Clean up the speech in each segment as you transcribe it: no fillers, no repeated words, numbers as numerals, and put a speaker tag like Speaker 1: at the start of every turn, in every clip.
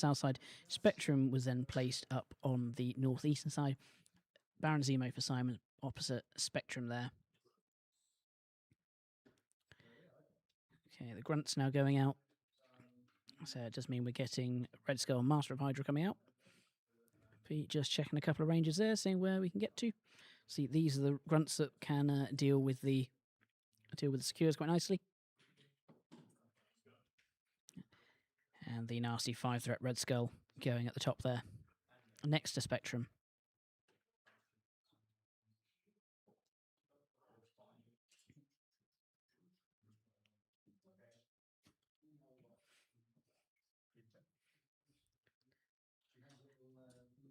Speaker 1: south side. Spectrum was then placed up on the northeastern side. Baron Zemo for Simon, opposite Spectrum there. Okay, the Grunt's now going out. So it does mean we're getting Red Skull, Master of Hydra coming out. Pete just checking a couple of ranges there, seeing where we can get to. See, these are the Grunts that can deal with the secures quite nicely. And the nasty 5-threat Red Skull going at the top there, next to Spectrum.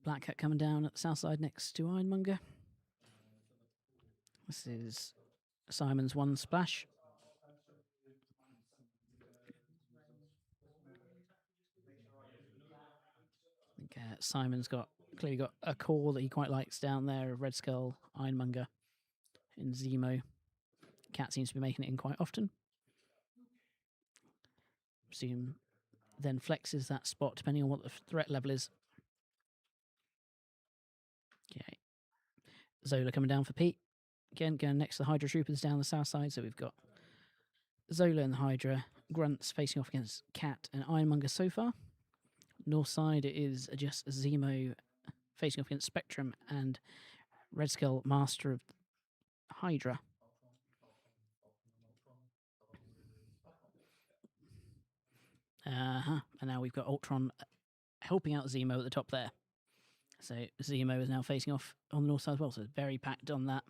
Speaker 1: Black Cat coming down at the south side next to Ironmonger. This is Simon's one splash. I think Simon's clearly got a core that he quite likes down there of Red Skull, Ironmonger, and Zemo. Cat seems to be making it in quite often. Presume then flexes that spot depending on what the threat level is. Okay. Zola coming down for Pete. Again, going next to the Hydra Troopers down the south side. So we've got Zola and the Hydra. Grunts facing off against Cat and Ironmonger so far. North side is just Zemo facing off against Spectrum and Red Skull, Master of Hydra. And now we've got Ultron helping out Zemo at the top there. So Zemo is now facing off on the north side as well. So it's very packed on that.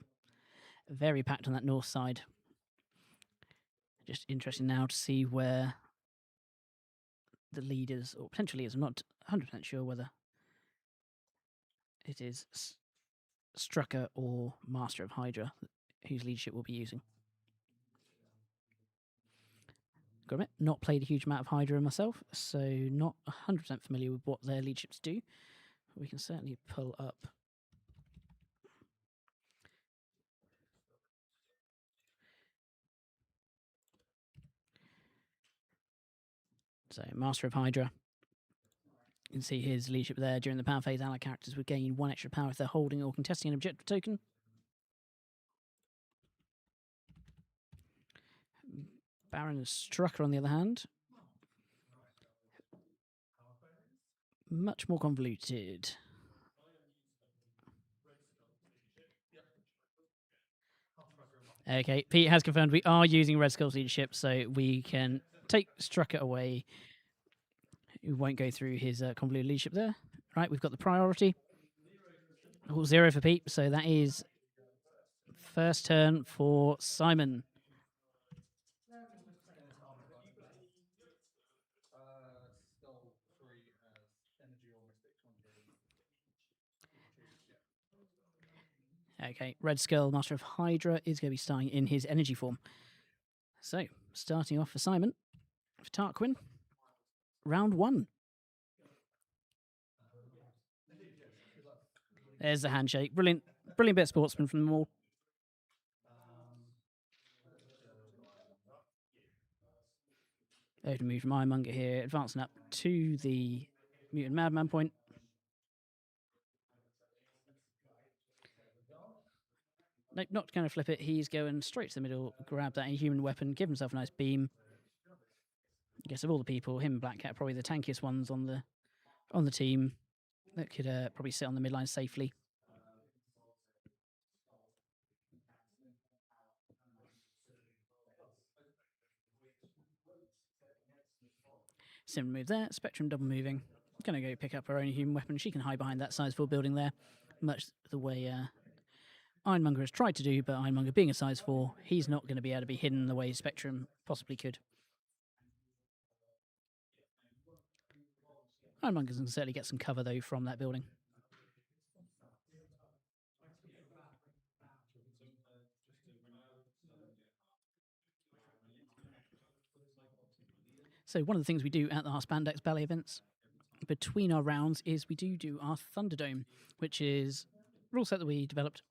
Speaker 1: Very packed on that north side. Just interesting now to see where the leaders, or potentially is, I'm not 100% sure whether it is Strucker or Master of Hydra whose leadership we'll be using. Got to admit, not played a huge amount of Hydra myself, so not 100% familiar with what their leaderships do. We can certainly pull up. So, Master of Hydra. You can see his leadership there. During the power phase, allied characters would gain 1 extra power if they're holding or contesting an objective token. Baron Strucker, on the other hand, much more convoluted. Okay, Pete has confirmed we are using Red Skull's leadership, so we can take Strucker away. We won't go through his convoluted leadership there. Right, we've got the priority. Oh, 0 for Pete, so that is first turn for Simon. Okay, Red Skull, Master of Hydra, is going to be starting in his energy form. So, starting off for Simon, for Tarquin, round 1. There's the handshake. Brilliant bit of sportsman from them all. There's a move from Ironmonger here, advancing up to the Mutant Madman point. Nope, not going to flip it. He's going straight to the middle, grab that inhuman weapon, give himself a nice beam. I guess of all the people, him and Black Cat probably the tankiest ones on the team that could probably sit on the midline safely. Similar move there. Spectrum double moving. Going to go pick up her own human weapon. She can hide behind that size 4 building there, much the way Ironmonger has tried to do, but Ironmonger being a size 4, he's not going to be able to be hidden the way Spectrum possibly could. Ironmonger can certainly get some cover, though, from that building. So one of the things we do at the Spandex Ballet events between our rounds is we do our Thunderdome, which is a rule set that we developed.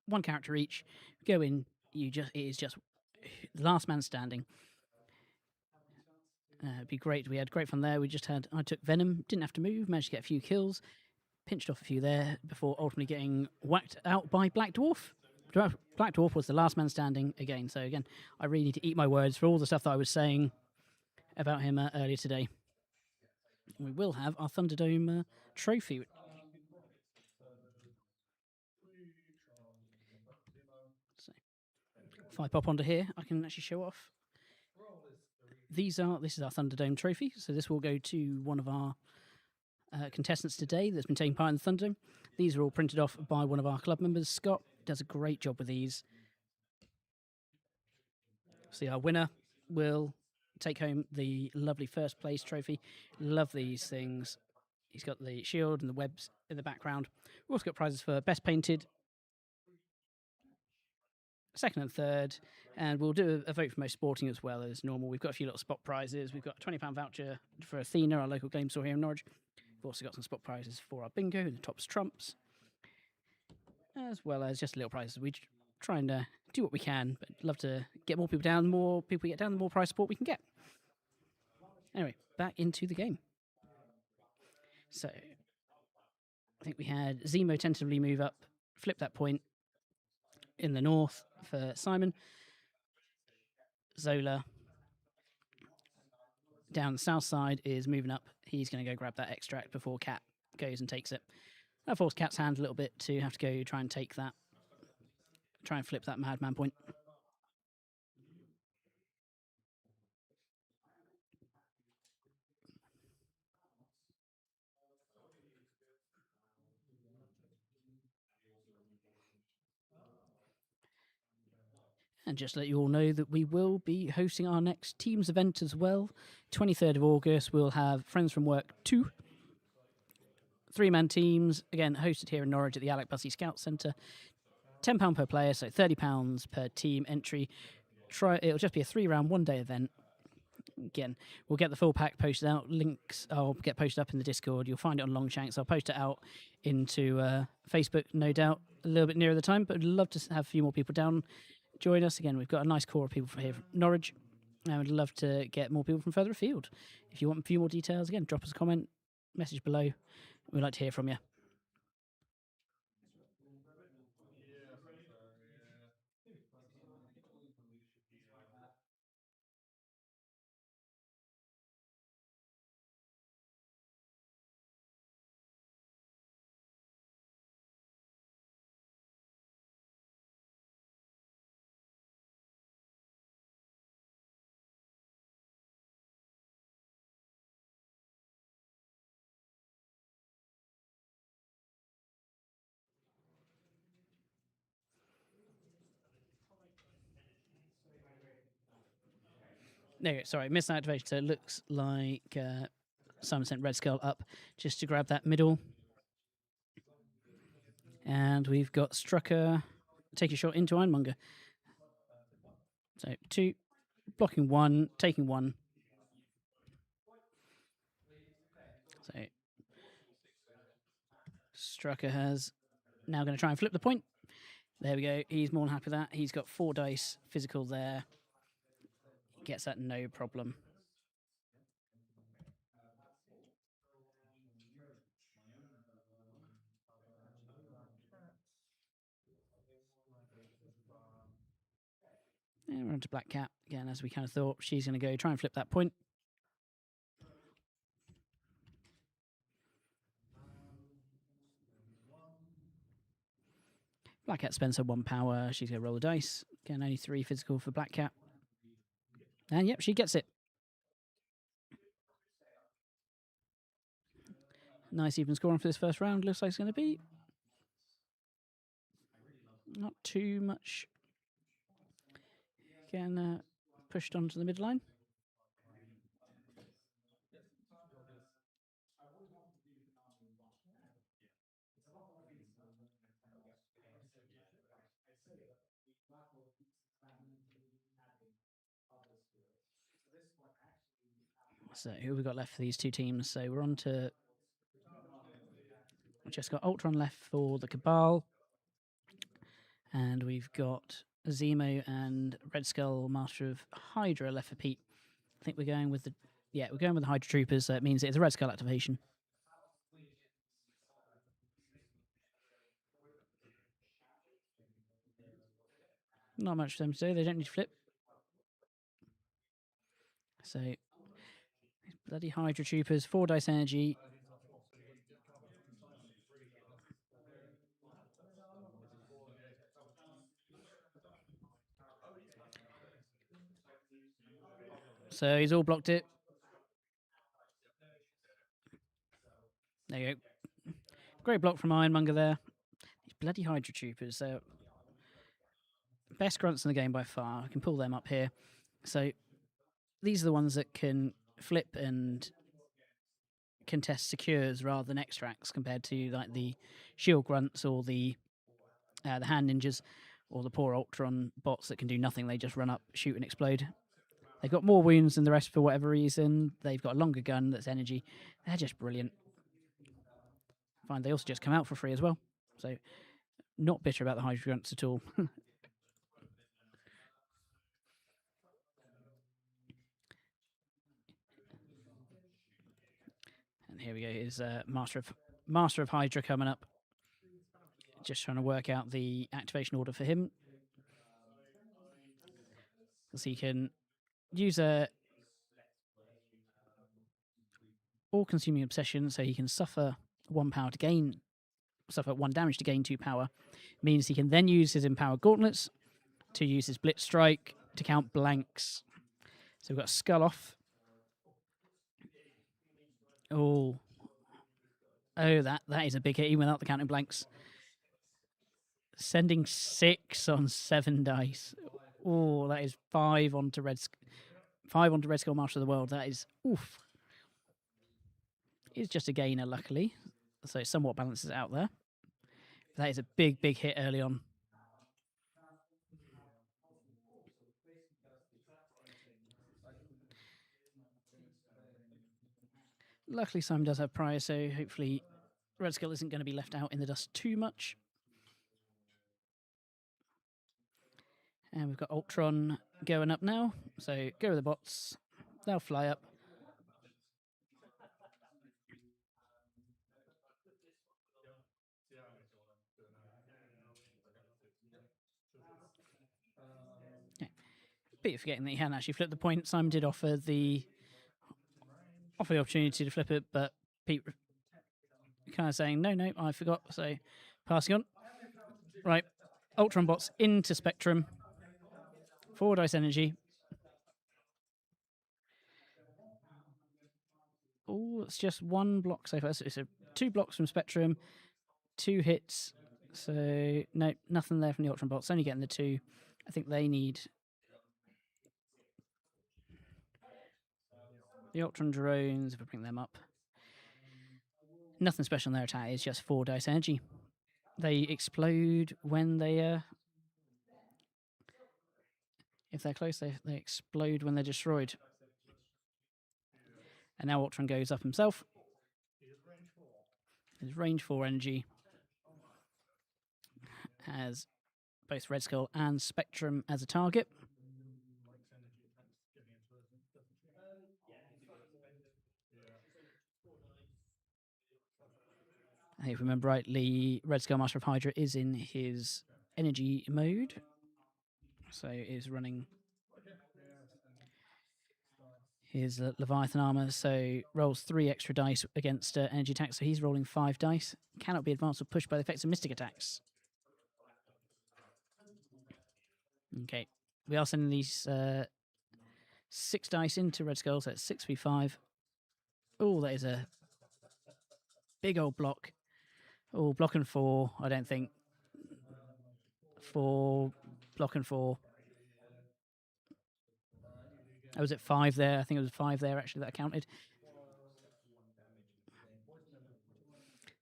Speaker 1: 1 character each. Go in, it is just the last man standing. It'd be great. We had great fun there. I took Venom, didn't have to move, managed to get a few kills, pinched off a few there before ultimately getting whacked out by Black Dwarf. Black Dwarf was the last man standing again. So again, I really need to eat my words for all the stuff that I was saying about him earlier today. We will have our Thunderdome trophy. So if I pop onto here, I can actually show off. This is our Thunderdome trophy. So this will go to one of our contestants today that's been taking part in the Thunderdome. These are all printed off by one of our club members. Scott does a great job with these. See, our winner will take home the lovely first place trophy. Love these things. He's got the shield and the webs in the background. We've also got prizes for best painted, second and third, and we'll do a vote for most sporting as well as normal. We've got a few little spot prizes. We've got a £20 voucher for Athena, our local game store here in Norwich. We've also got some spot prizes for our bingo and the tops trumps, as well as just little prizes. We try and do what we can, but love to get more people down. The more people we get down, the more prize support we can get. Anyway, back into the game. So I think we had Zemo tentatively move up, flip that point in the north for Simon. Zola down the south side is moving up. He's going to go grab that extract before Cat goes and takes it. That forced Cat's hand a little bit to have to go try and take that. Try and flip that madman point. And just to let you all know that we will be hosting our next Teams event as well. 23rd of August, we'll have Friends from Work 2. 3-man teams, again, hosted here in Norwich at the Alec Bussey Scout Centre. £10 per player, so £30 per team entry. It'll just be a 3-round, 1-day event. Again, we'll get the full pack posted out. Links I'll get posted up in the Discord. You'll find it on Longshanks. I'll post it out into Facebook, no doubt, a little bit nearer the time, but I'd love to have a few more people down. Join us. Again, we've got a nice core of people from here from Norwich. And I'd love to get more people from further afield. If you want a few more details, again, drop us a comment, message below. We'd like to hear from you. No, sorry, missed activation. So it looks like Simon sent Red Skull up just to grab that middle. And we've got Strucker take a shot into Ironmonger. So 2, blocking 1, taking 1. So Strucker has now going to try and flip the point. There we go. He's more than happy with that. He's got 4 dice physical there. Gets that no problem. And we're on to Black Cat again, as we kind of thought. She's going to go try and flip that point. Black Cat spends her 1 power. She's going to roll the dice. Again, only 3 physical for Black Cat. And yep, she gets it. Nice even scoring for this first round. Looks like it's going to be not too much. Again, pushed onto the midline. So who have we got left for these 2 teams? So we're on to... We've just got Ultron left for the Cabal. And we've got Zemo and Red Skull, Master of Hydra, left for Pete. I think we're going with the Yeah, we're going with the Hydra Troopers, so it means it's a Red Skull activation. Not much for them to do. They don't need to flip. So, bloody Hydra Troopers, 4 dice energy. So he's all blocked it. There you go. Great block from Ironmonger there. These bloody Hydra Troopers. So best grunts in the game by far. I can pull them up here. So these are the ones that can flip and contest secures rather than extracts compared to like the shield grunts or the hand ninjas or the poor Ultron bots that can do nothing. They just run up, shoot, and explode. They've got more wounds than the rest for whatever reason. They've got a longer gun that's energy. They're just brilliant. Fine, they also just come out for free as well. So not bitter about the Hydra grunts at all. And here we go. Is Master of Hydra coming up. Just trying to work out the activation order for him. Because he can use a all-consuming obsession, so he can suffer 1 damage to gain 2 power. Means he can then use his empowered gauntlets to use his blitz strike to count blanks. So we've got skull off. Oh, that is a big hit even without the counting blanks. Sending 6 on 7 dice. Oh, that is 5 onto Red Skull Master of the World. That is oof. It's just a gainer, luckily, so it somewhat balances out there. That is a big hit early on. Luckily, Simon does have prior, so hopefully Red Skull isn't going to be left out in the dust too much. And we've got Ultron going up now, so go with the bots. They'll fly up. Yeah. But you're forgetting that he hadn't actually flipped the point. Simon did offer the opportunity to flip it, but Pete kind of saying, no, I forgot. So passing on. Right. Ultron bots into Spectrum. 4 dice energy. Oh, it's just 1 block so far. So it's 2 blocks from Spectrum, 2 hits. So, no, nothing there from the Ultron bots. Only getting the 2. I think they need the Ultron drones, if I bring them up. Nothing special in their attack. It's just 4 dice energy. They explode when they if they're close, they explode when they're destroyed. And now Ultron goes up himself. His range 4 energy has both Red Skull and Spectrum as a target. And if I remember rightly, Red Skull Master of Hydra is in his energy mode. So is running his Leviathan armor. So rolls 3 extra dice against energy attacks. So he's rolling 5 dice. Cannot be advanced or pushed by the effects of mystic attacks. Okay. We are sending these 6 dice into Red Skull. So it's 6v5. Oh, that is a big old block. Oh, block and 4. I don't think. 4, block and 4. I was at 5 there. I think it was 5 there actually that I counted.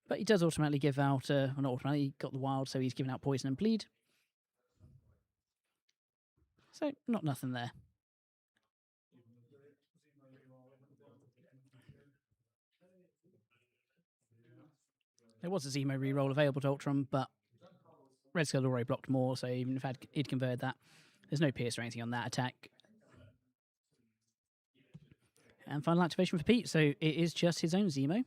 Speaker 1: But he does automatically give out, well, not automatically, he got the wild, so he's giving out poison and bleed. So, not nothing there. There was a Zemo reroll available to Ultron, but Red Skull already blocked more, so even if he'd converted that, there's no pierce or anything on that attack. And final activation for Pete, so it is just his own Zemo.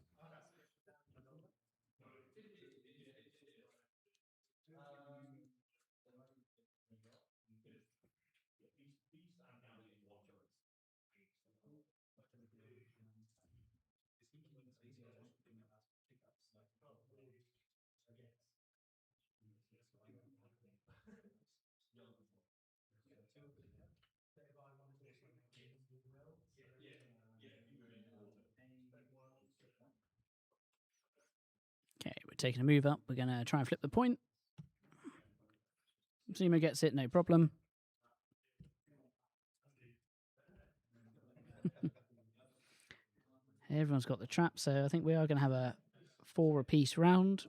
Speaker 1: Okay, we're taking a move up. We're going to try and flip the point. Zemo gets it, no problem. Everyone's got the trap, so I think we are going to have a 4 apiece round.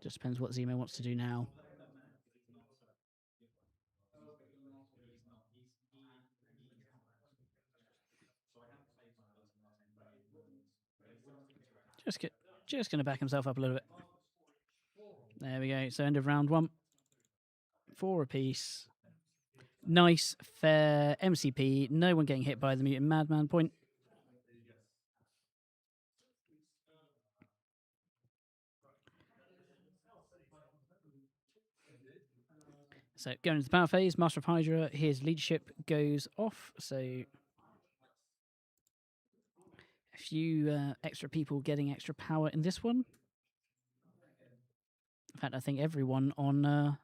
Speaker 1: Just depends what Zemo wants to do now. Just going to back himself up a little bit. There we go. So end of round 1. 4 apiece. Nice, fair MCP. No one getting hit by the mutant madman point. So going into the power phase, Master of Hydra, his leadership goes off. So a few extra people getting extra power in this one. In fact, I think everyone on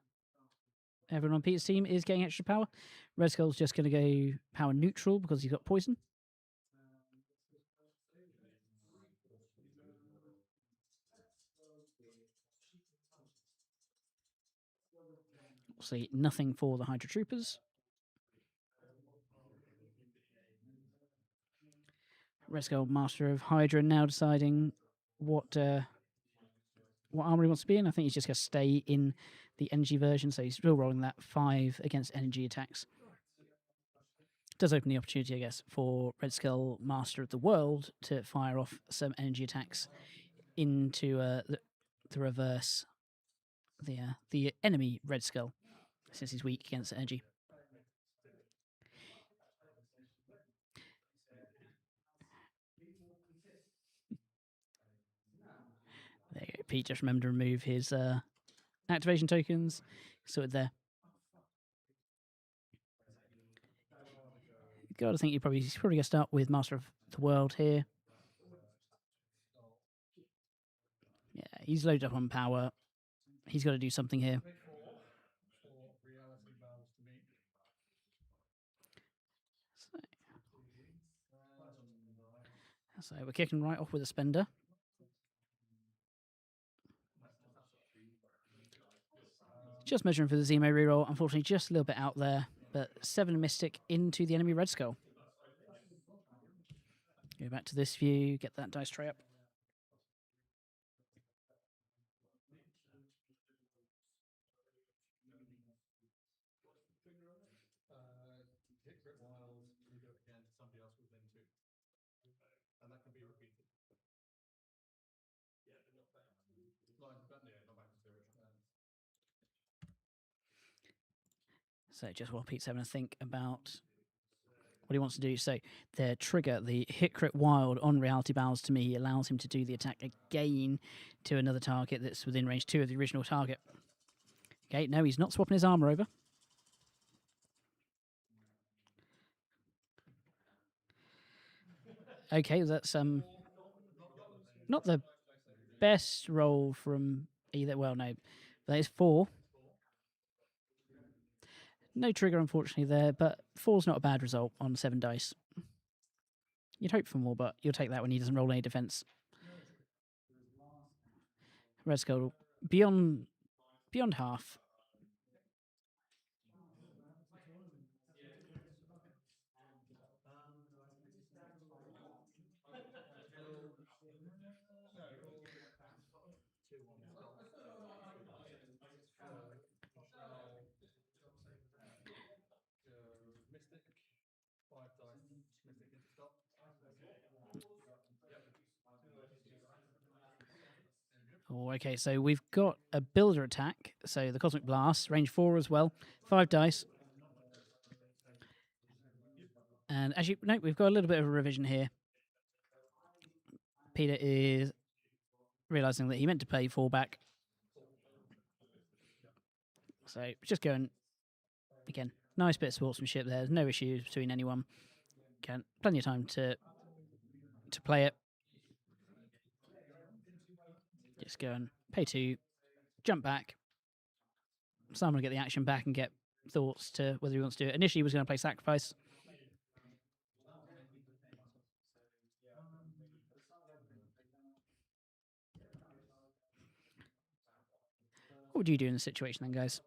Speaker 1: Peter's team is getting extra power. Red Skull's just going to go power neutral because he's got poison. See, nothing for the Hydra Troopers. Red Skull, Master of Hydra, now deciding what armor he wants to be in. I think he's just going to stay in the energy version, so he's still rolling that 5 against energy attacks. Does open the opportunity, I guess, for Red Skull, Master of the World, to fire off some energy attacks into the reverse, the enemy Red Skull, since he's weak against energy. There you go. Pete just remembered to remove his activation tokens. Sorted there. Got to think he's probably going to start with Master of the World here. Yeah, he's loaded up on power. He's got to do something here. So we're kicking right off with a spender. Just measuring for the Zemo reroll. Unfortunately, just a little bit out there. But 7 Mystic into the enemy Red Skull. Go back to this view. Get that dice tray up. So just while Pete's having a think about what he wants to do. So the trigger, the hit crit wild on reality bows to me, allows him to do the attack again to another target that's within range 2 of the original target. Okay, no, he's not swapping his armor over. Okay, that's not the best roll from either. Well, no, that is 4. No trigger, unfortunately, there, but 4's not a bad result on 7 dice. You'd hope for more, but you'll take that when he doesn't roll any defense. Red Skull beyond half. Oh, okay, so we've got a builder attack. So the Cosmic Blast, range 4 as well. 5 dice. And as you know, we've got a little bit of a revision here. Peter is realizing that he meant to play fallback. So just going, again, nice bit of sportsmanship there. There's no issues between anyone. Again, plenty of time to play it. Just go and pay 2, jump back. So I'm going to get the action back and get thoughts to whether he wants to do it. Initially, he was going to play sacrifice. What would you do in this situation then, guys?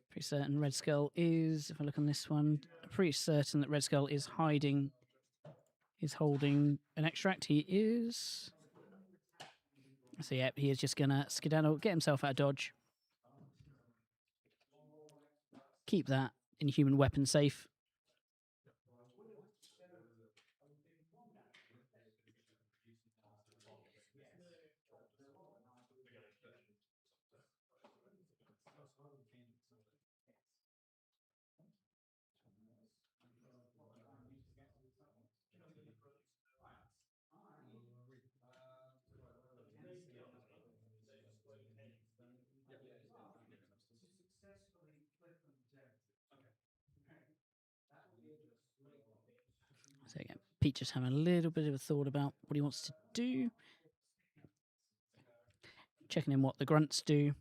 Speaker 1: Pretty certain Red Skull is, if I look on this one, pretty certain that Red Skull is holding an extract. He is. So yeah, he is just going to skedaddle, get himself out of dodge. Keep that inhuman weapon safe. So again, Pete just having a little bit of a thought about what he wants to do. Checking in what the grunts do.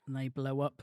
Speaker 1: And they blow up.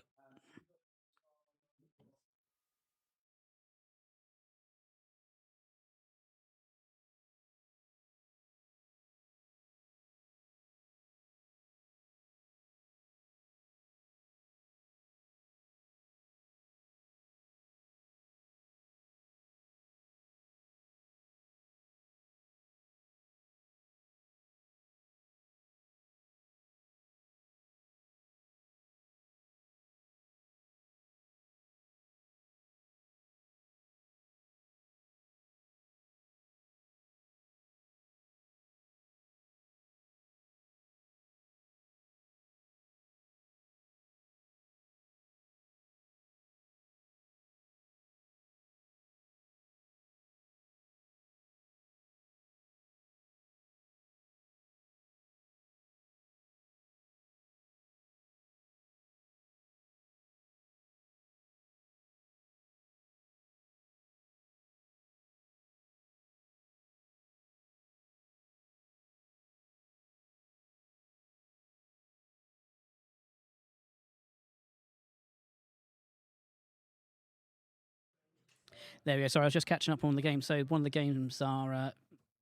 Speaker 1: There we go. Sorry, I was just catching up on the game. So one of the games are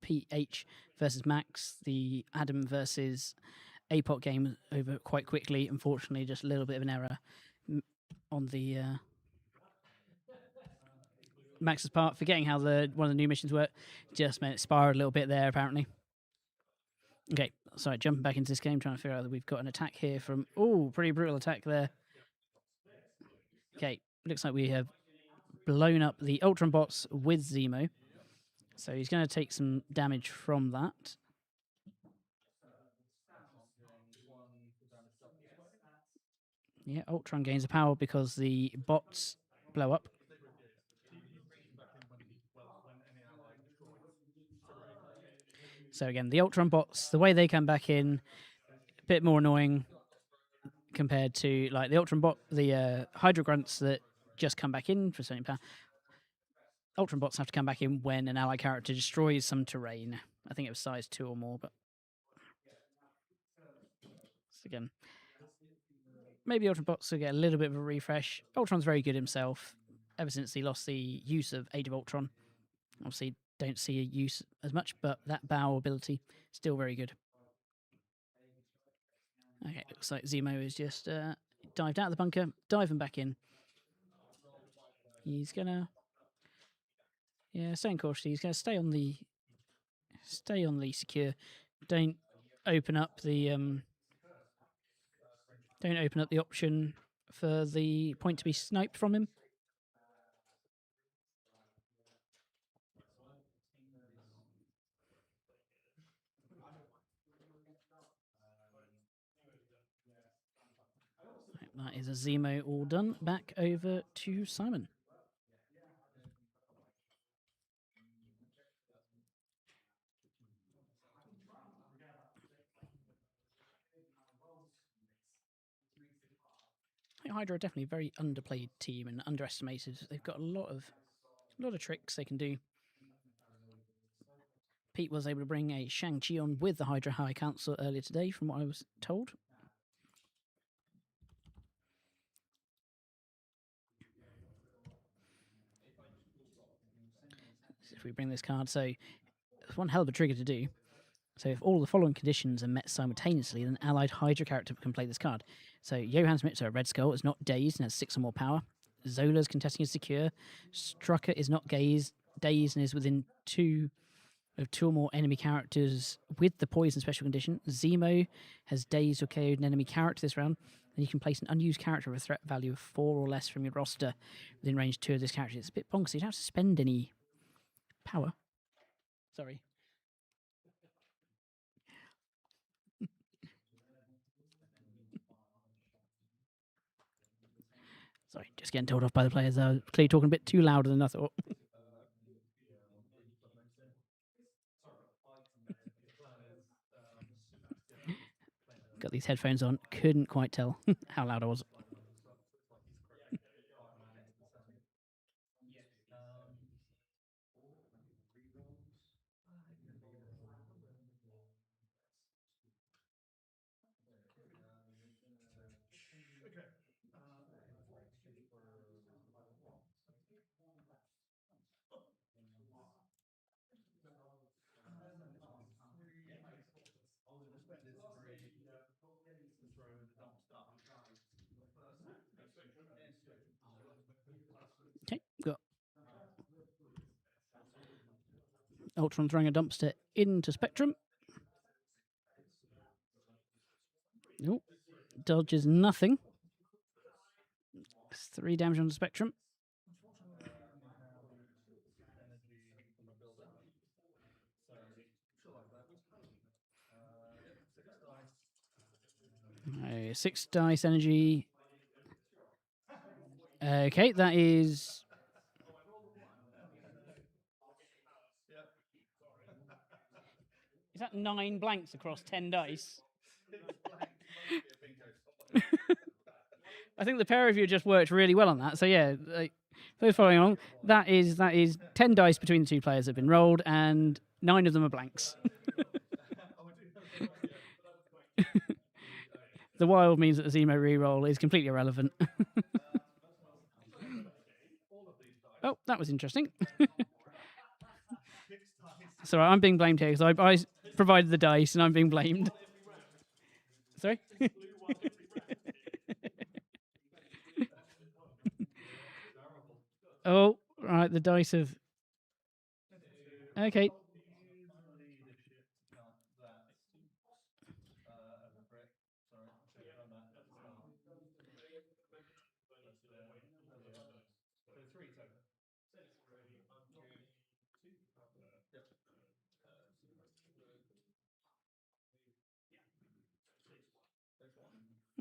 Speaker 1: PH versus Max, the Adam versus APOC game over quite quickly. Unfortunately, just a little bit of an error on the Max's part, forgetting how one of the new missions work. Just meant it spiraled a little bit there, apparently. Okay, sorry, jumping back into this game, trying to figure out that we've got an attack here from... Oh, pretty brutal attack there. Okay, looks like we have blown up the Ultron bots with Zemo. So he's going to take some damage from that. Yeah, Ultron gains a power because the bots blow up. So again, the Ultron bots, the way they come back in, a bit more annoying compared to like the Ultron bot, the Hydra grunts that just come back in for certain power. Ultron bots have to come back in when an ally character destroys some terrain. I think it was size 2 or more, but again, maybe Ultron bots will get a little bit of a refresh. Ultron's very good himself ever since he lost the use of Age of Ultron. Obviously, don't see a use as much, but that bow ability still very good. Okay, looks like Zemo is just dived out of the bunker, diving back in. He's gonna, staying cautious. He's gonna stay on the secure. Don't open up the option for the point to be sniped from him. That is a Zemo all done. Back over to Simon. I think Hydra are definitely a very underplayed team and underestimated. They've got a lot of tricks they can do. Pete was able to bring a Shang-Chi on with the Hydra High Council earlier today, from what I was told. So if we bring this card, so it's one hell of a trigger to do. So if all the following conditions are met simultaneously, then an allied Hydra character can play this card. So Johann Schmitzer, a Red Skull, is not dazed and has 6 or more power. Zola's contesting is secure. Strucker is not dazed and is within 2 or more enemy characters with the poison special condition. Zemo has dazed or KO'd an enemy character this round, and you can place an unused character with a threat value of 4 or less from your roster within range 2 of this character. It's a bit bonkers. You don't have to spend any power. Sorry. Sorry, just getting told off by the players. I was clearly talking a bit too louder than I thought. Got these headphones on. Couldn't quite tell how loud I was. Okay, got Ultron throwing a dumpster into Spectrum. Nope. Dodges nothing. 3 damage on the Spectrum. Oh, 6 dice energy. Okay, that is... Is that 9 blanks across 10 dice? I think the pair of you just worked really well on that. So yeah, those following along, that is 10 dice between the 2 players that have been rolled, and 9 of them are blanks. The wild means that the Zemo reroll is completely irrelevant. Oh, that was interesting. Sorry, I'm being blamed here because I provided the dice and I'm being blamed. Sorry? Oh, right, the dice have... Okay.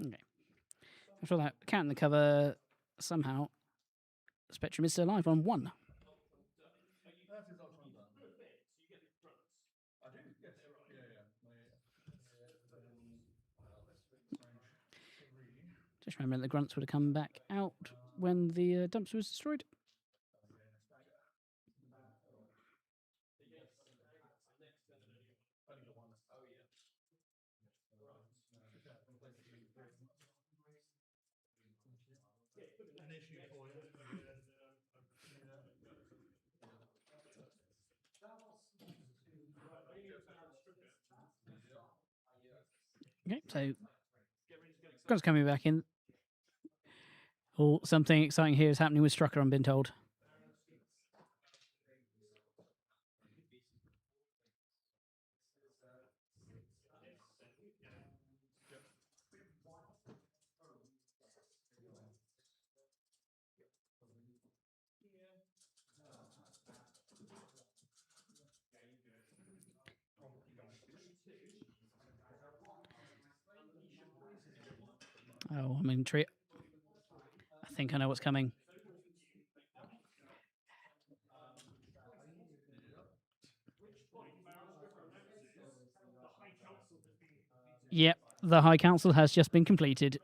Speaker 1: Okay. After that, cat in the cover, somehow, Spectrum is still alive on 1. Just remember the grunts would have come back out when the dumpster was destroyed. Okay, so grunts coming back in. Oh, something exciting here is happening with Strucker, I'm being told. Oh, I'm intrigued. think I know what's coming. Yep, the High Council has just been completed.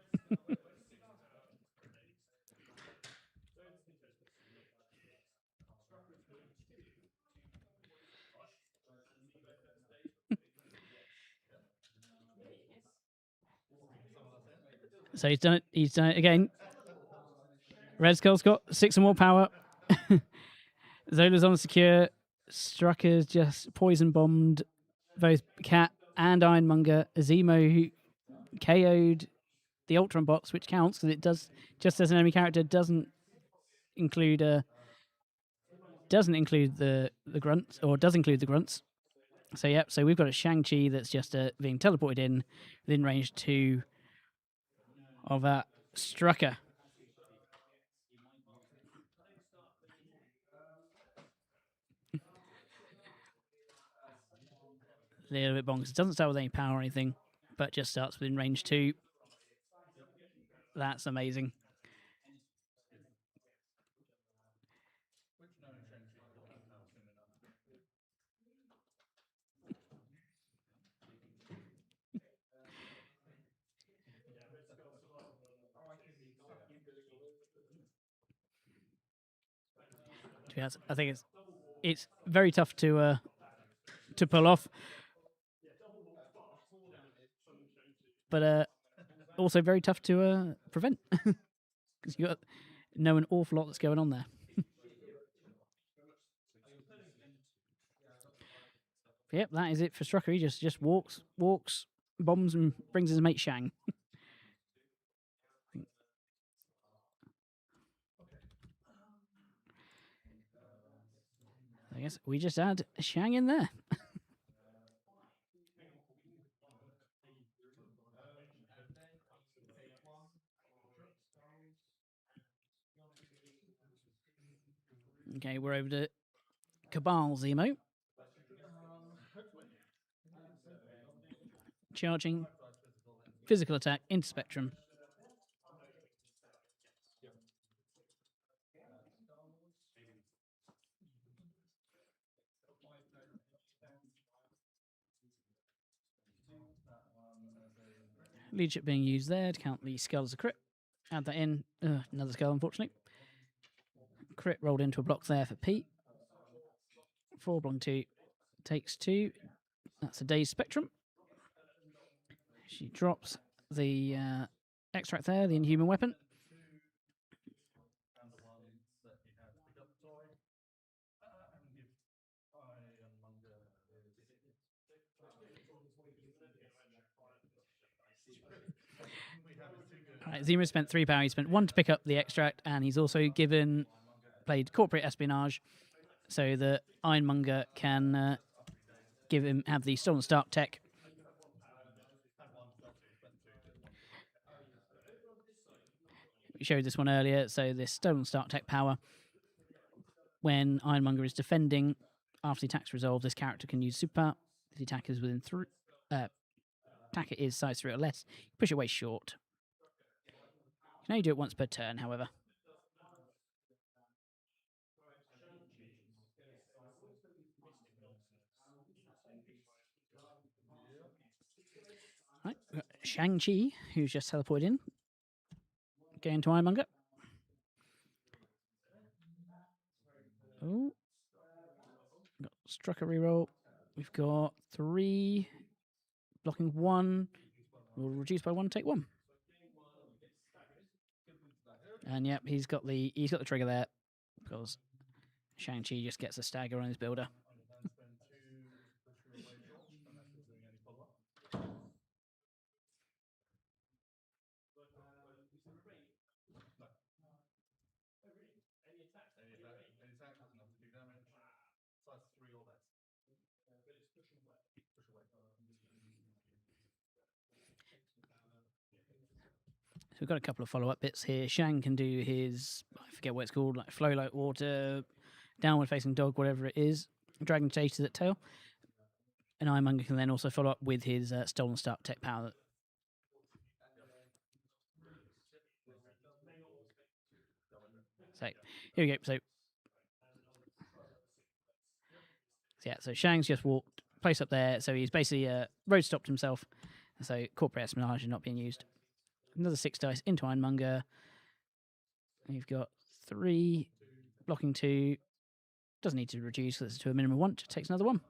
Speaker 1: So he's done it. He's done it again. Red Skull's got 6 or more power. Zola's on secure. Strucker's just poison bombed both Cat and Ironmonger. Zemo who KO'd the Ultron box, which counts because it does, just as an enemy character, doesn't include the grunts, or does include the grunts. So yep, so we've got a Shang-Chi that's just being teleported in within range 2 of Strucker. A little bit bonkers. It doesn't start with any power or anything, but just starts within range 2. That's amazing. To be honest, I think it's very tough to pull off, but also very tough to prevent because you got know an awful lot that's going on there. Yep, that is it for Strucker. He just walks, bombs, and brings his mate Shang. I guess we just add Shang in there. Okay, we're over to Cabal Zemo. Charging physical attack into Spectrum. Leadership being used there to count the skull as a crit. Add that in. Another skull, unfortunately. Crit rolled into a block there for Pete. 4 belong 2. Takes 2. That's a dazed Spectrum. She drops the extract there, the inhuman weapon. All right, Zemo spent 3 power. He spent 1 to pick up the extract, and he's also played corporate espionage, so that Ironmonger can have the stolen start tech. We showed this one earlier. So this stolen start tech power, when Ironmonger is defending after the attack's resolved, this character can use super. If the attack is within attacker is size 3 or less, push it away short. You can only do it once per turn, however. Right, we've got Shang-Chi, who's just teleported in. Going to Ironmonger. Oh. Got Strucker reroll. We've got 3. Blocking 1. We'll reduce by 1, take 1. And yep, he's got the trigger there because Shang-Chi just gets a stagger on his builder. So we've got a couple of follow-up bits here. Shang can do his, I forget what it's called, like flow like water, downward facing dog, whatever it is. Dragon chases at tail. And Ironmonger can then also follow up with his stolen start tech power. So here we go. So yeah, so Shang's just walked, place up there. So he's basically road stopped himself. So corporate espionage is not being used. Another 6 dice into Ironmonger. You've got 3, blocking 2. Doesn't need to reduce this to a minimum of 1. Takes another 1.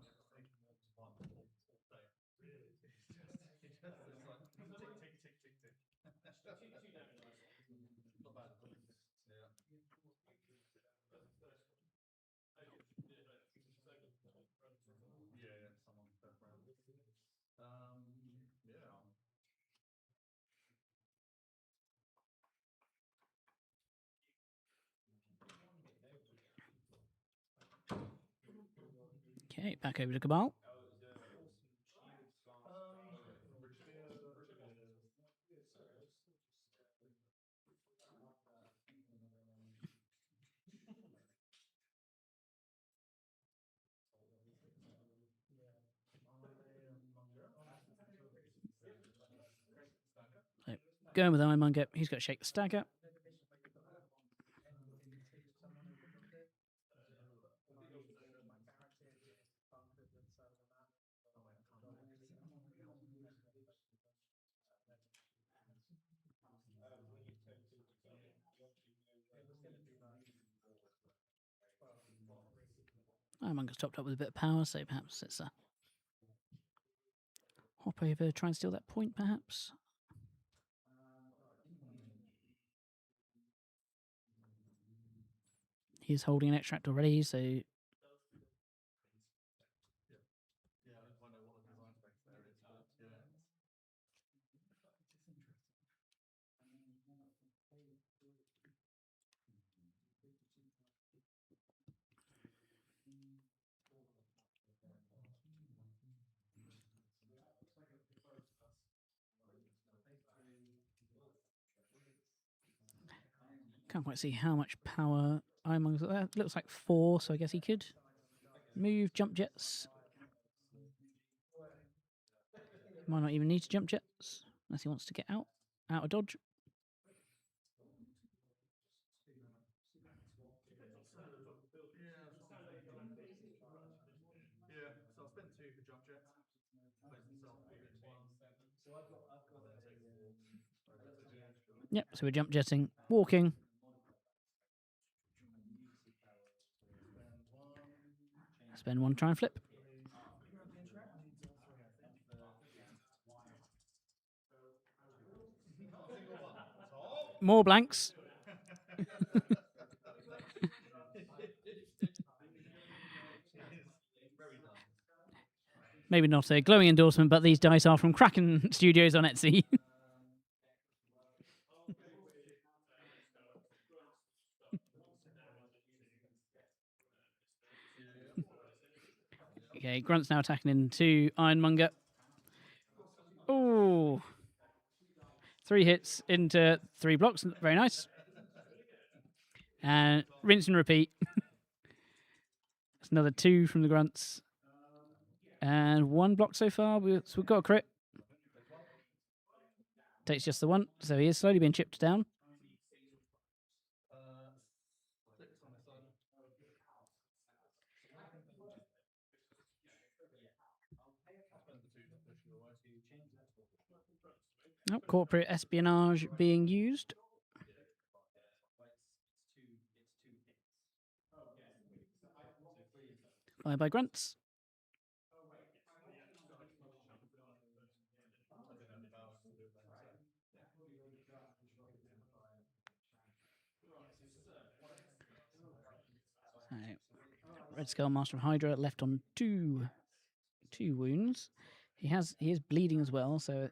Speaker 1: Okay, back over to Cabal. So going with Ironmonger, he's got to shake the stagger. Ironmonger's topped up with a bit of power, so perhaps it's a hop over, try and steal that point, perhaps. He's holding an extract already, so can't quite see how much power Ironmonger's got there. Looks like 4, so I guess he could move, jump jets. Might not even need to jump jets unless he wants to get out of dodge. Yep, so we're jump jetting, walking. Spend 1, try and flip. More blanks. Maybe not a glowing endorsement, but these dice are from Kraken Studios on Etsy. Okay, Grunt's now attacking into Ironmonger. Oh, 3 hits into 3 blocks. Very nice. And rinse and repeat. That's another 2 from the Grunts. And 1 block so far. So we've got a crit. Takes just the 1. So he is slowly being chipped down. Oh, corporate espionage being used. Fired by Grunts. Red Skull Master of Hydra left on 2 wounds. He is bleeding as well, so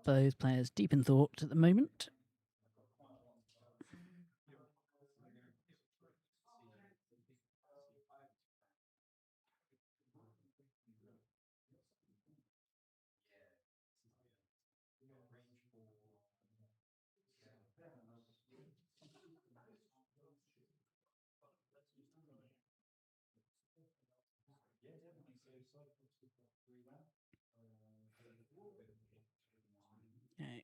Speaker 1: Both players deep in thought at the moment. Okay.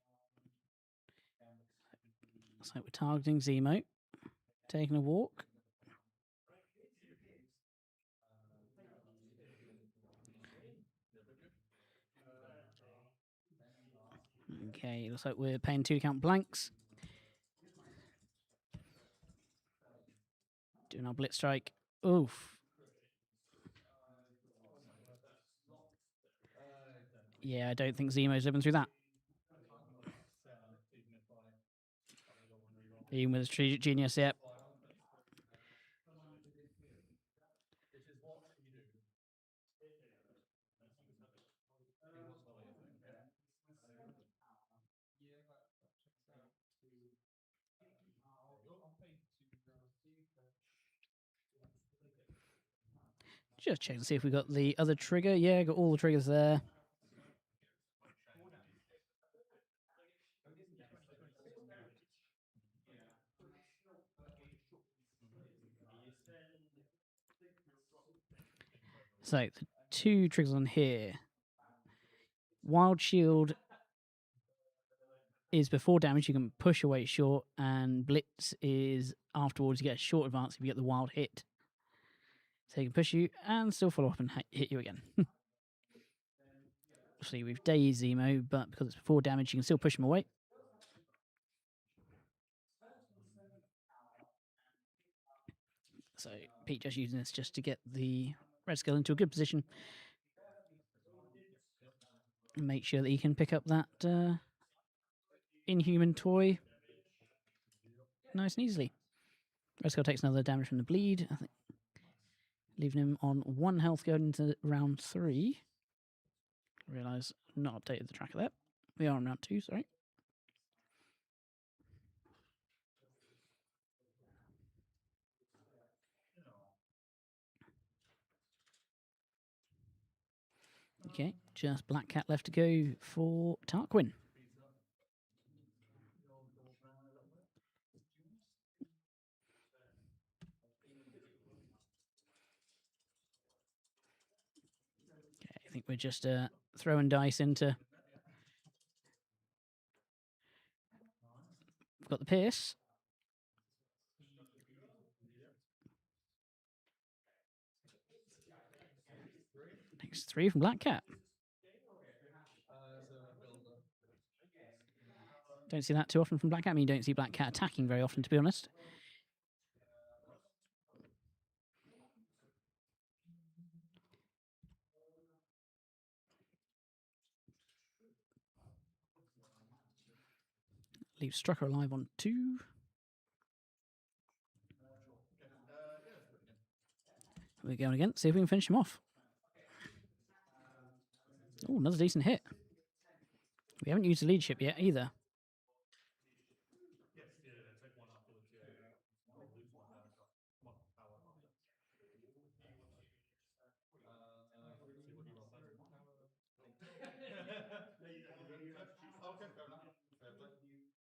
Speaker 1: So we're targeting Zemo, taking a walk. Okay, looks like we're paying 2 count blanks. Doing our blitz strike. Oof. Yeah, I don't think Zemo's living through that. Even with his genius, yep. Just check to see if we got the other trigger. Yeah, got all the triggers there. So the 2 triggers on here. Wild Shield is before damage, you can push away short, and Blitz is afterwards, you get a short advance if you get the wild hit. So he can push you and still follow up and hit you again. Obviously, we've dazed Zemo, but because it's before damage, you can still push him away. So Pete just using this just to get the Red Skull into a good position. Make sure that he can pick up that Inhuman toy nice and easily. Red Skull takes another damage from the bleed, I think, leaving him on 1 health going into round 3. Realise not updated the tracker there. We are on round 2, sorry. Okay, just Black Cat left to go for Tarquin. Okay, I think we're just throwing dice into. We've got the Pierce. Next 3 from Black Cat. Don't see that too often from Black Cat. I mean, you don't see Black Cat attacking very often, to be honest. Leaves Strucker alive on 2. We're going again. See if we can finish him off. Oh, another decent hit. We haven't used the leadership yet either.
Speaker 2: Okay, fair enough. Fair play.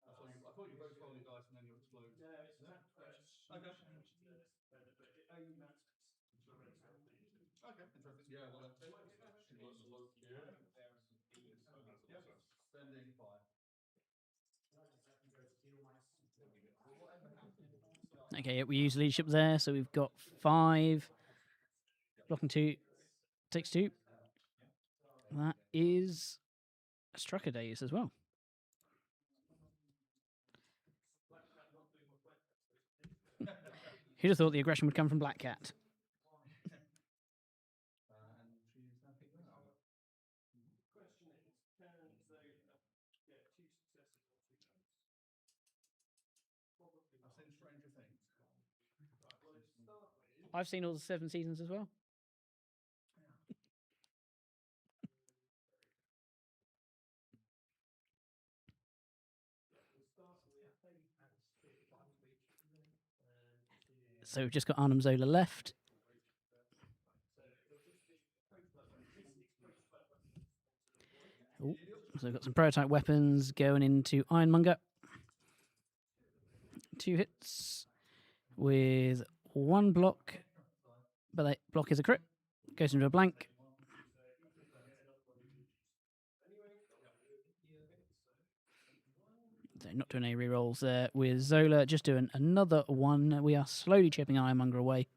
Speaker 2: I thought you both roll your dice and then you explode. Okay. Okay, interesting. Yeah, well, spending 5.
Speaker 1: Okay, yeah, we use leadership there, so we've got 5. Blocking 2. Takes 2. That is a Strucker Days as well. Who'd have thought the aggression would come from Black Cat?
Speaker 2: I've seen Stranger Things.
Speaker 1: I've seen all the 7 seasons as well. So we've just got Arnhem Zola left. Ooh, so we've got some prototype weapons going into Ironmonger. 2 hits with 1 block, but that block is a crit. Goes into a blank. So not doing any rerolls there with Zola, just doing another 1. We are slowly chipping Ironmonger away.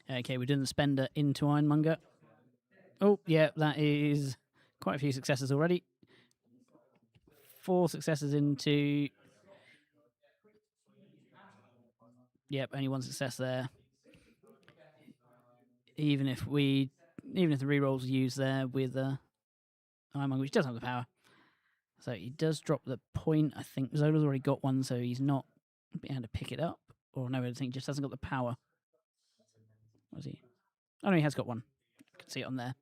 Speaker 1: Okay, we're doing the spender into Ironmonger. Oh, yeah, that is quite a few successes already. 4 successes into... Yep, only 1 success there. Even if the rerolls are used there with Ironmonger, which does have the power. So he does drop the point. I think Zola's already got 1, so he's not being able to pick it up. Or no, I think he just hasn't got the power. What is he? Oh no, he has got 1. I can see it on there.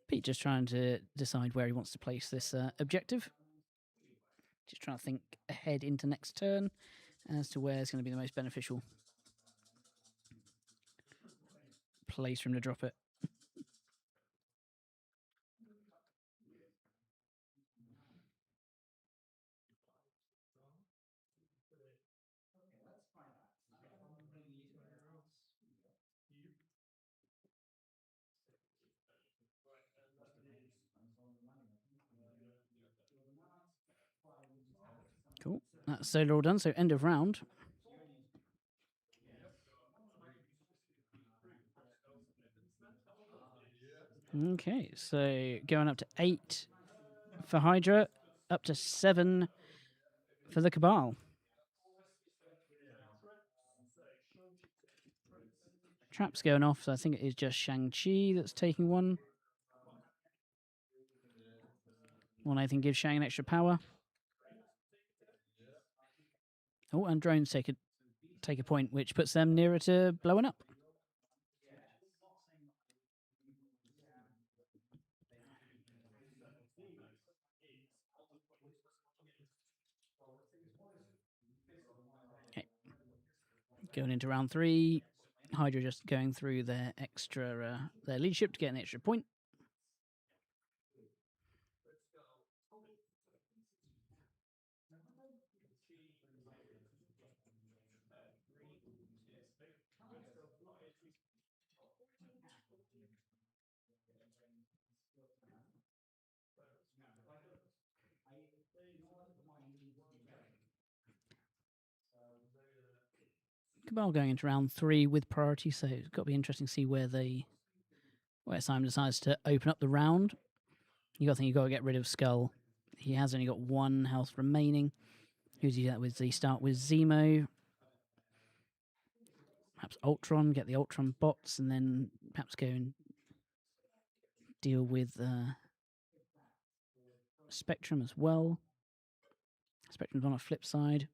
Speaker 1: Pete just trying to decide where he wants to place this objective. Just trying to think ahead into next turn as to where it's going to be the most beneficial place for him to drop it. Cool. That's Zola all done, so end of round. Okay, so going up to 8 for Hydra, up to 7 for the Cabal. Trap's going off, so I think it is just Shang-Chi that's taking 1. I think gives Shang an extra power. Oh, and drones take a point, which puts them nearer to blowing up. Okay. Going into round 3, Hydra just going through their their leadership to get an extra point. Cabal going into round 3 with priority, so it's got to be interesting to see where Simon decides to open up the round. You got to think you got to get rid of Skull. He has only got 1 health remaining. Who's he that with? Does he start with Zemo? Perhaps Ultron, get the Ultron bots, and then perhaps go and deal with Spectrum as well. Spectrum's on a flip side.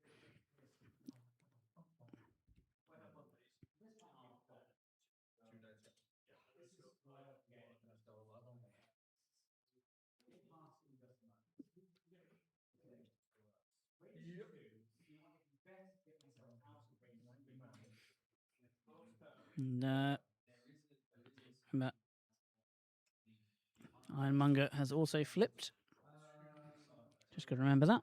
Speaker 1: And remember, Ironmonger has also flipped. Just got to remember that.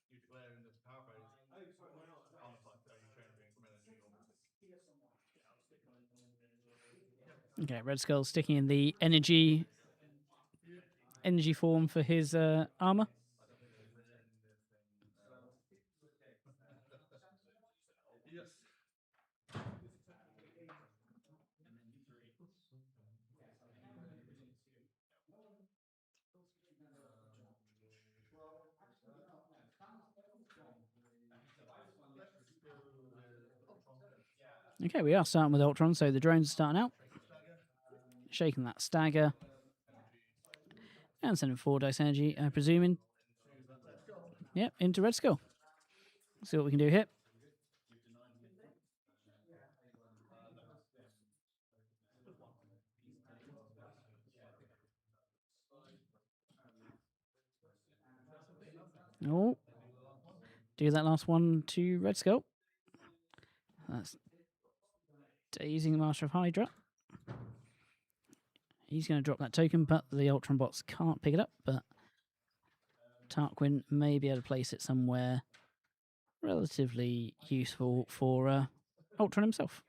Speaker 2: You declare in the power phase. Oh, sorry, why not? I was like, are you changing from energy or
Speaker 1: Okay, Red Skull sticking in the energy form for his armor.
Speaker 2: Yes.
Speaker 1: Okay, we are starting with Ultron, so the drones are starting out. Shaking that stagger. And sending 4 dice energy, presuming. Yep, into Red Skull. See what we can do here. Oh, do that last one to Red Skull. That's dazing the Master of Hydra. He's going to drop that token, but the Ultron bots can't pick it up. But Tarquin may be able to place it somewhere relatively useful for Ultron himself.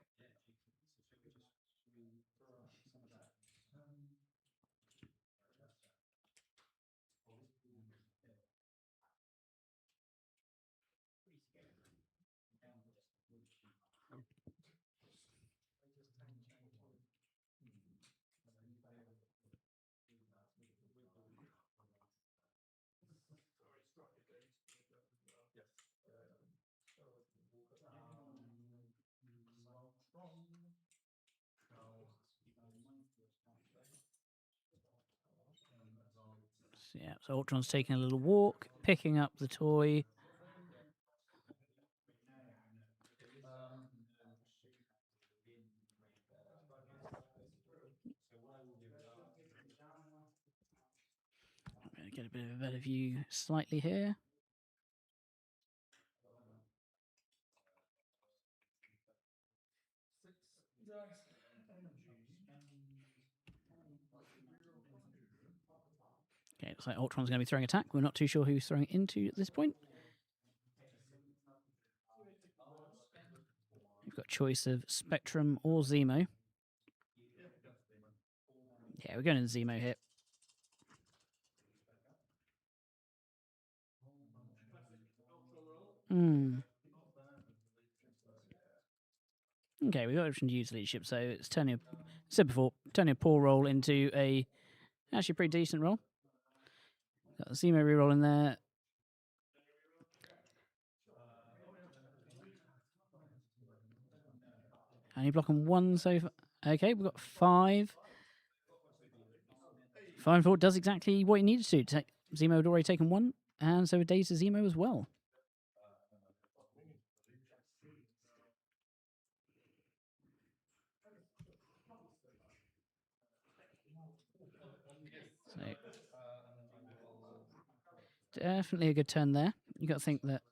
Speaker 1: So, yeah, so Ultron's taking a little walk, picking up the toy. I'm going to get a bit of a better view slightly here. Okay, looks like Ultron's going to be throwing attack. We're not too sure who he's throwing into at this point. You've got choice of Spectrum or Zemo. Yeah, we're going to Zemo here. Okay, we've got option to use leadership, so it's turning turning a poor roll into a actually pretty decent roll. Got the Zemo reroll in there. Only blocking 1 so far. Okay, we've got 5. 5 and 4 does exactly what he needed to. Zemo had already taken 1, and so it days to Zemo as well. So definitely a good turn there. You got to think that.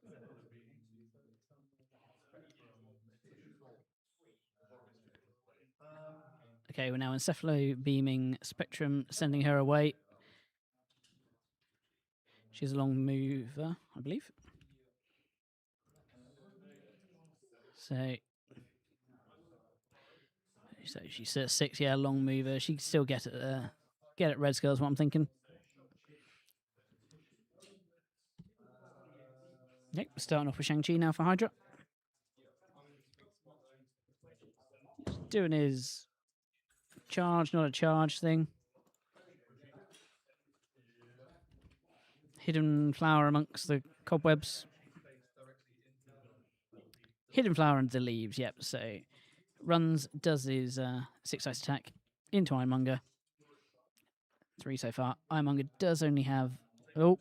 Speaker 1: Okay, we're now encephalo beaming Spectrum, sending her away. She's a long mover, I believe. So she's at 6, yeah, long mover. She can still get at Red Skull is what I'm thinking. Yep, starting off with Shang-Chi now for Hydra. He's doing his charge, not a charge thing. Hidden flower amongst the cobwebs. Hidden flower under the leaves, yep. So runs, does his 6 dice attack into Ironmonger. 3 so far. Ironmonger does only have... Oh.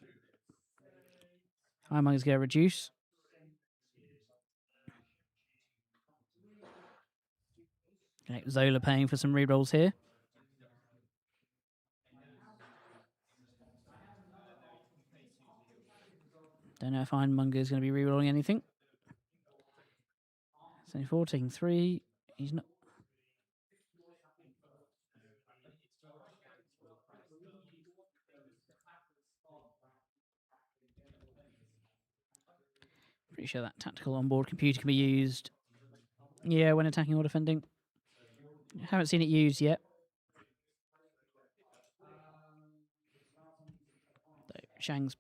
Speaker 1: Ironmonger's going to reduce. Okay, Zola paying for some rerolls here. Don't know if Ironmonger is going to be rerolling anything. 74, taking 3. He's not. Pretty sure that tactical onboard computer can be used. Yeah, when attacking or defending. Haven't seen it used yet. So Shang's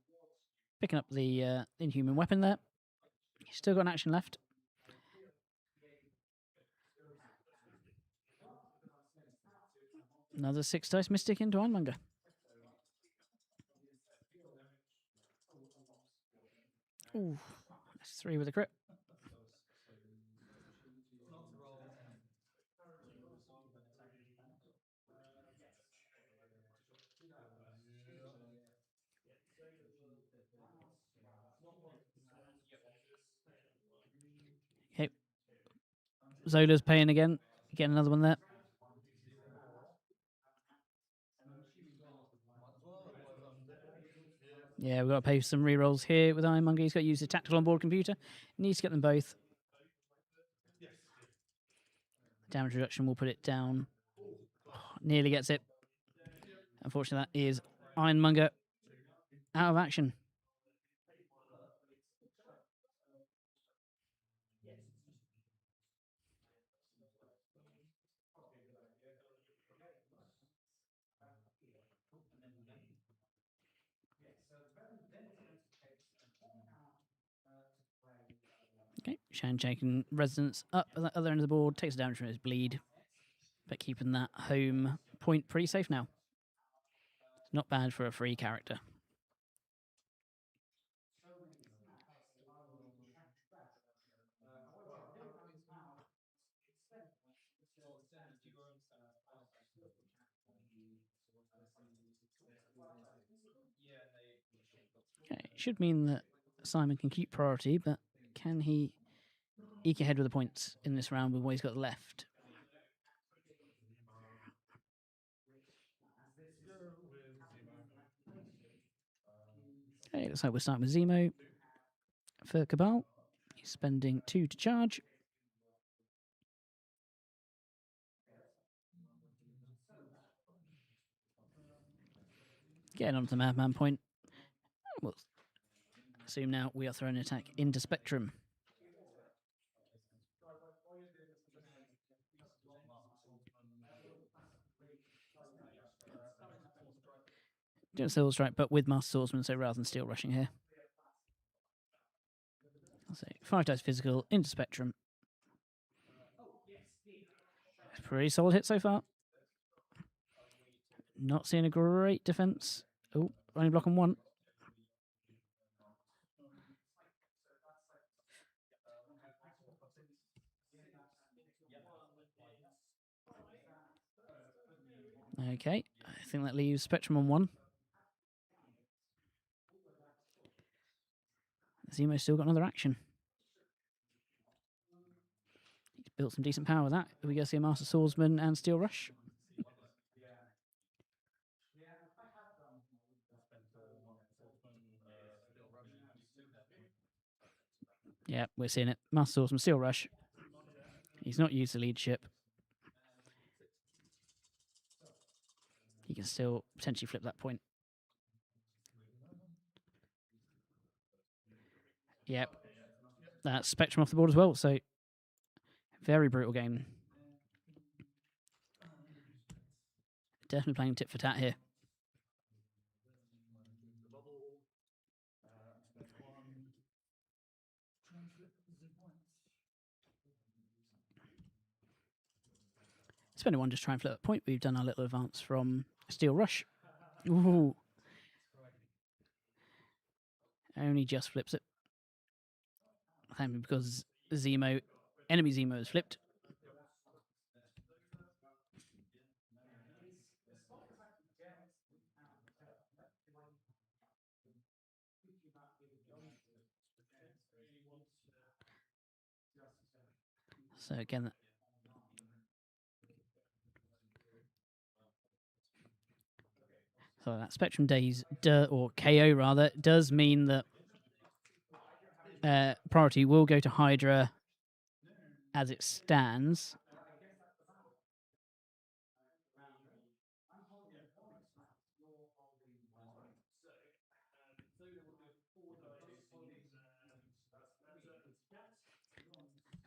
Speaker 1: picking up the inhuman weapon there. He's still got an action left. Another 6 dice Mystic into Ironmonger. Ooh, that's 3 with a crit. Okay. Zola's paying again. Get another one there. Yeah, we've got to pay some rerolls here with Ironmonger. He's got to use the tactical onboard computer. Needs to get them both. Damage reduction will put it down. Nearly gets it. Unfortunately, that is Ironmonger out of action. Okay, Shan taking Resonance up at the other end of the board, takes damage from his bleed, but keeping that home point pretty safe now. Not bad for a free character. Okay, should mean that Simon can keep priority, but can he eke ahead with the points in this round with what he's got left? Okay, looks like we're starting with Zemo for Cabal. He's spending 2 to charge. Getting onto the Madman point. We'll assume now we are throwing an attack into Spectrum. Doing Silver Strike, but with Master Swordsman, so rather than Steel Rushing here. I'll say 5 dice physical into Spectrum. Pretty solid hit so far. Not seeing a great defense. Oh, only block on 1. Okay, I think that leaves Spectrum on 1. Zemo's still got another action. He's built some decent power with that. Are we going to see a Master Swordsman and Steel Rush? Yeah, we're seeing it. Master Swordsman, Steel Rush. He's not used to leadership. He can still potentially flip that point. Yep. That's Spectrum off the board as well, so very brutal game. Definitely playing tit for tat here. Spending 1 just try and flip that point. We've done our little advance from Steel Rush. Ooh. Only just flips it. Thankfully because enemy Zemo is flipped. So again, so that Spectrum Days, or KO rather, does mean that priority will go to Hydra as it stands.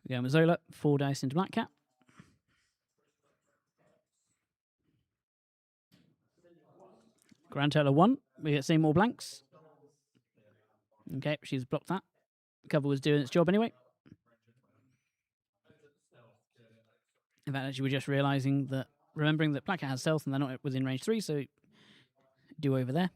Speaker 1: We're going with Zola, 4 dice into Black Cat. Grand total of 1. We get seeing more blanks. Okay, she's blocked that. Cover was doing its job anyway. In fact, actually, we're just remembering that Black Cat has stealth and they're not within range 3, so do over there.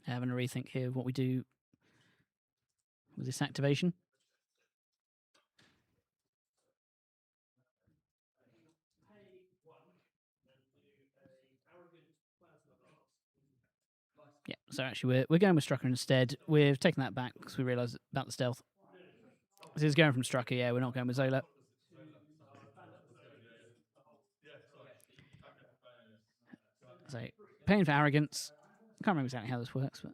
Speaker 1: Having a rethink here of what we do with this activation. Yeah, so actually we're going with Strucker instead. We've taken that back because we realised about the stealth. This is going from Strucker, yeah, we're not going with Zola. So, paying for arrogance. Can't remember exactly how this works, but...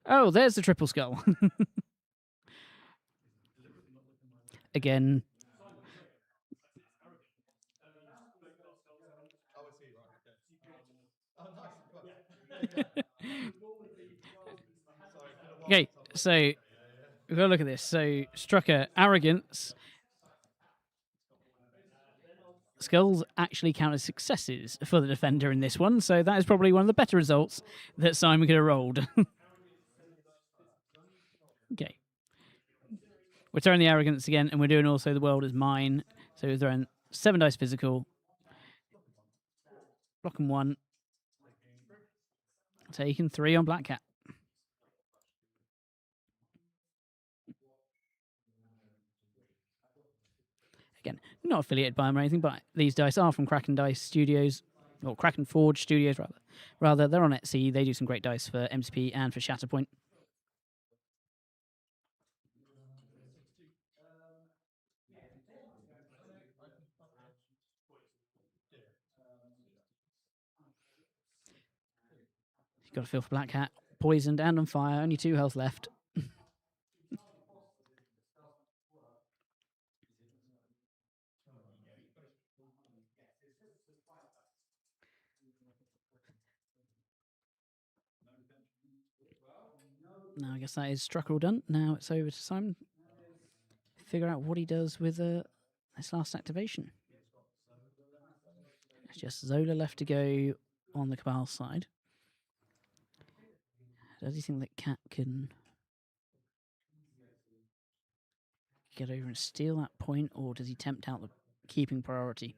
Speaker 1: Oh, there's the triple skull. Again.
Speaker 2: Oh, I see, right. Okay. Oh, nice.
Speaker 1: Okay, so we've got to look at this. So, Strucker, arrogance. Skulls actually count as successes for the defender in this one, so that is probably one of the better results that Simon could have rolled. Okay. We're throwing the arrogance again, and we're doing also the world is mine. So we're throwing 7 dice physical. Blocking 1. Taking 3 on Black Cat. Again, not affiliated by them or anything, but these dice are from Kraken Dice Studios, or Kraken Forge Studios, rather. Rather, they're on Etsy. They do some great dice for MCP and for Shatterpoint. You've got to feel for Black Cat. Poisoned and on fire. Only 2 health left. Now I guess that is Strucker all done. Now it's over to Simon. Figure out what he does with this last activation. It's just Zola left to go on the Cabal side. Does he think that Cat can get over and steal that point, or does he tempt out the keeping priority?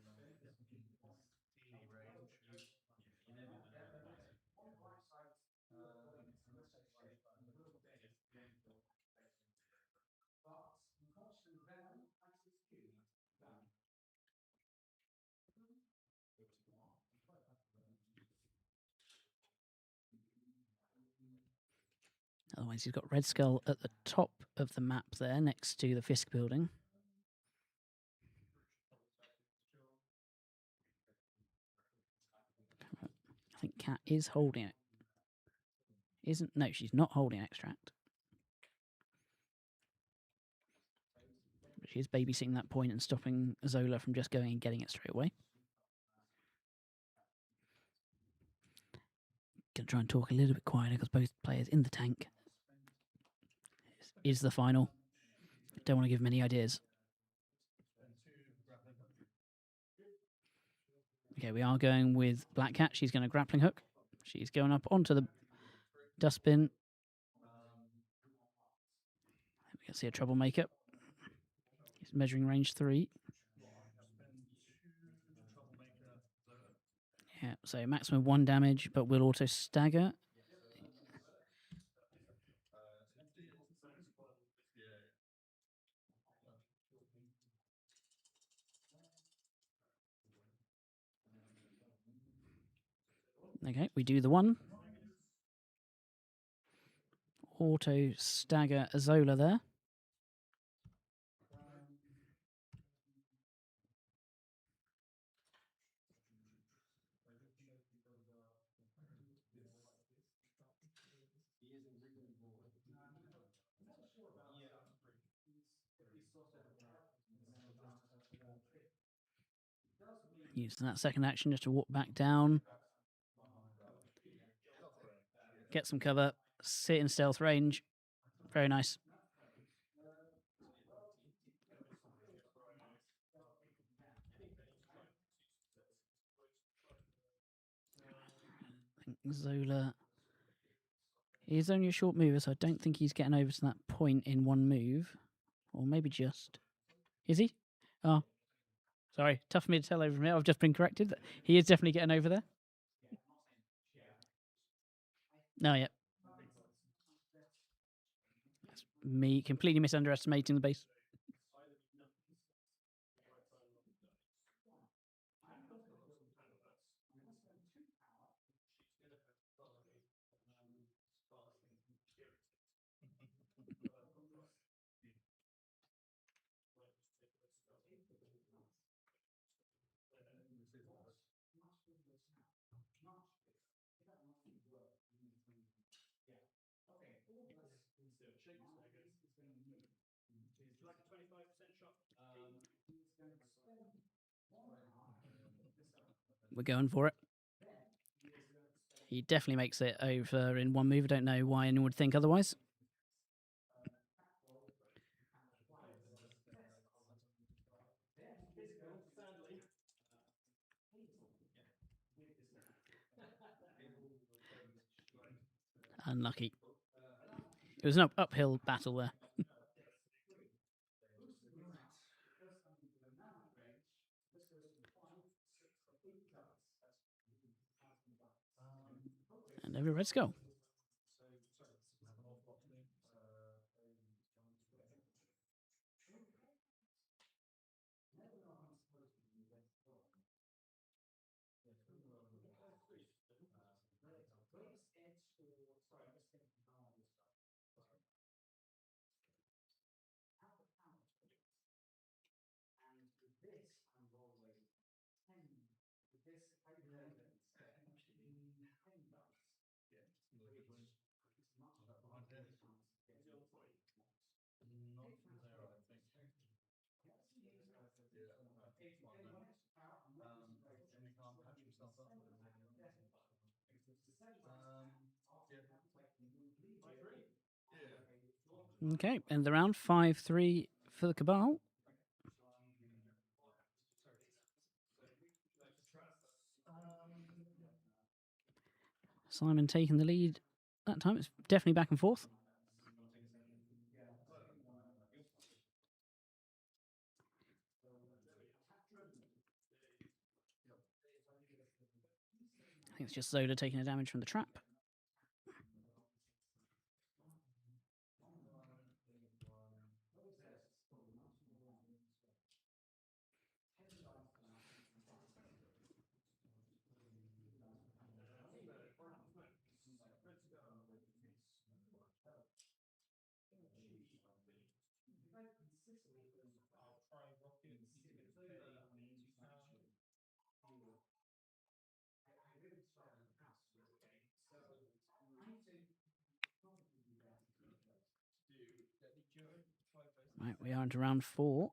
Speaker 1: Otherwise, he's got Red Skull at the top of the map there, next to the Fisk building. I think Cat is holding it. Isn't? No, she's not holding extract. But she is babysitting that point and stopping Zola from just going and getting it straight away. Gonna try and talk a little bit quieter because both players in the tank is the final. Don't want to give them any ideas. Okay, we are going with Black Cat. She's going to grappling hook. She's going up onto the dustbin. We can see a troublemaker. He's measuring range 3. Yeah, so maximum 1 damage, but will auto stagger. Okay, we do the 1. auto stagger Zola there. Using that second action just to walk back down. Get some cover. Sit in stealth range. Very nice. I think Zola is only a short mover, so I don't think he's getting over to that point in one move. Or maybe just. Is he? Oh. Sorry, tough for me to tell over here. I've just been corrected. He is definitely getting over there. No, yeah. That's me completely misunderestimating the base. We're going for it. He definitely makes it over in one move. I don't know why anyone would think otherwise. Unlucky. It was an uphill battle there. And over Red Skull. Okay, end of the round, 5-3 for the Cabal. Simon taking the lead that time. It's definitely back and forth. I think it's just Zola taking the damage from the trap. Right, we are into round 4.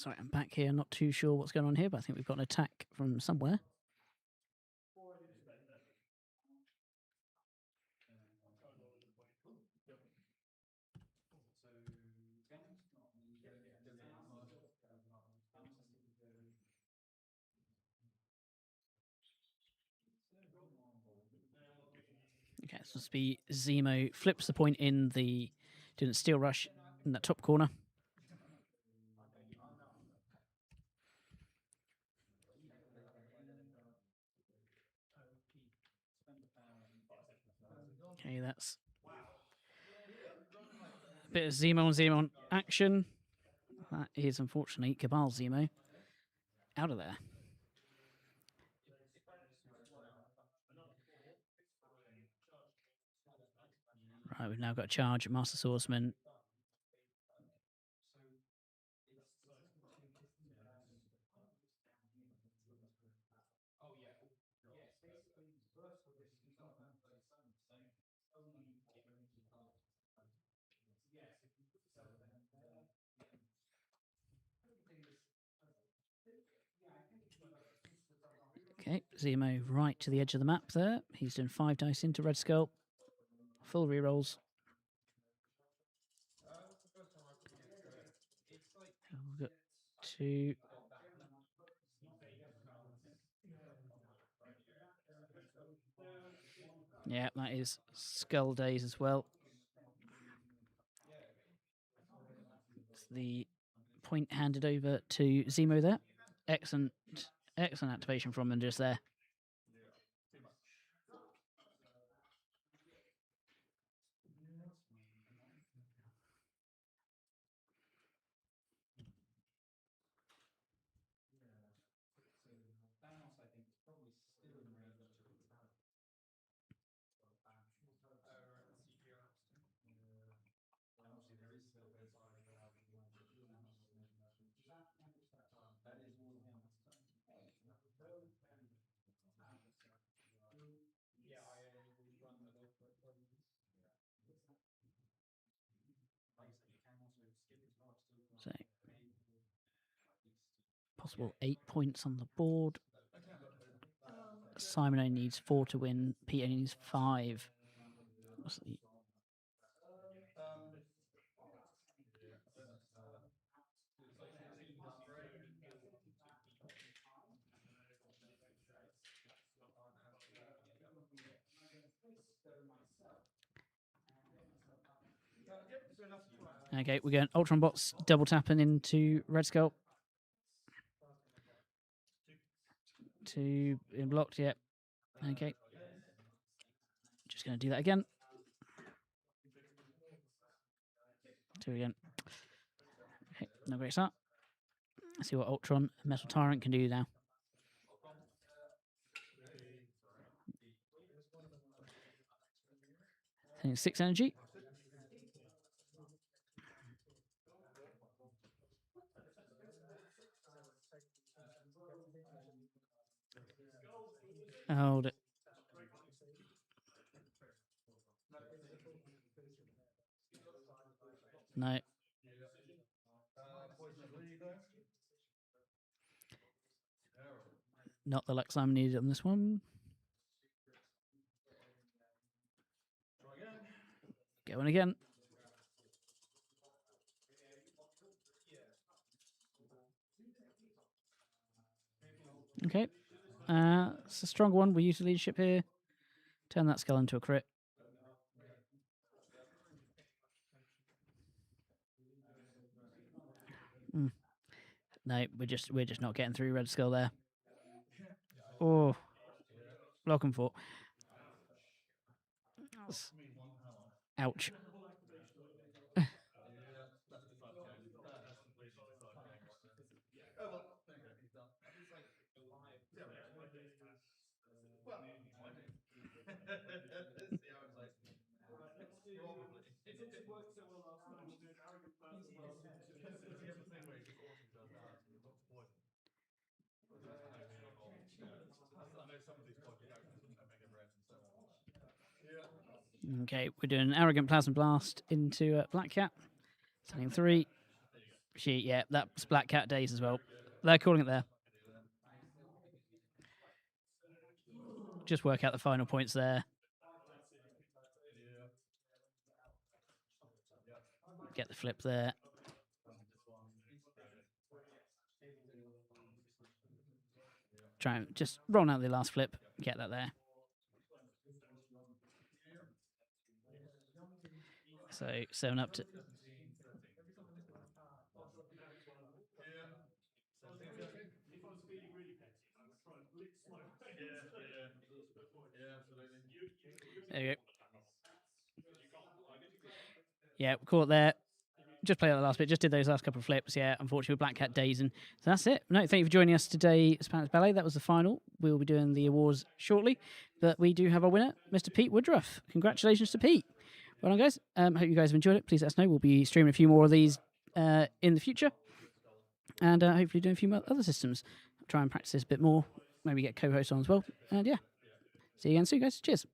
Speaker 1: Sorry, I'm back here. Not too sure what's going on here, but I think we've got an attack from somewhere. Okay, this must be Zemo flips the point in the didn't steel rush in that top corner. Okay, that's a bit of Zemo on Zemo on action. That is unfortunately Cabal Zemo out of there. Right, we've now got a charge at Master Swordsman. Okay, Zemo right to the edge of the map there. He's done 5 dice into Red Skull. Full rerolls. We've got 2. Yeah, that is Skull Days as well. It's the point handed over to Zemo there. Excellent activation from them just there. So, possible 8 points on the board. Simon only needs 4 to win. Pete only needs 5. Okay, we're going Ultron bots double tapping into Red Skull. 2 in blocked, yep. Okay. Just going to do that again. 2 again. Okay, no great start. Let's see what Ultron Metal Tyrant can do now. I think 6 energy. Hold it. No. Not the luck Simon needed on this one. Going again. Okay. It's a strong one. We use the leadership here. Turn that skull into a crit. No, we're just not getting through Red Skull there. Oh, block and four. Ouch. Okay, we're doing an Arrogant Plasma Blast into Black Cat. Setting 3. Yeah, that's Black Cat Days as well. They're calling it there. Just work out the final points there. Get the flip there. Try and just roll out the last flip. Get that there. So 7 up to. There you go. Yeah, caught there. Just played that last bit. Just did those last couple of flips. Yeah, unfortunately, with Black Cat Days. And so that's it. No, thank you for joining us today, Spandex Ballet. That was the final. We'll be doing the awards shortly. But we do have our winner, Mr. Pete Woodruff. Congratulations to Pete. Well done, guys. Hope you guys have enjoyed it. Please let us know. We'll be streaming a few more of these in the future. And hopefully doing a few more other systems. Try and practice this a bit more. Maybe get co-hosts on as well. And yeah. See you again soon, guys. Cheers.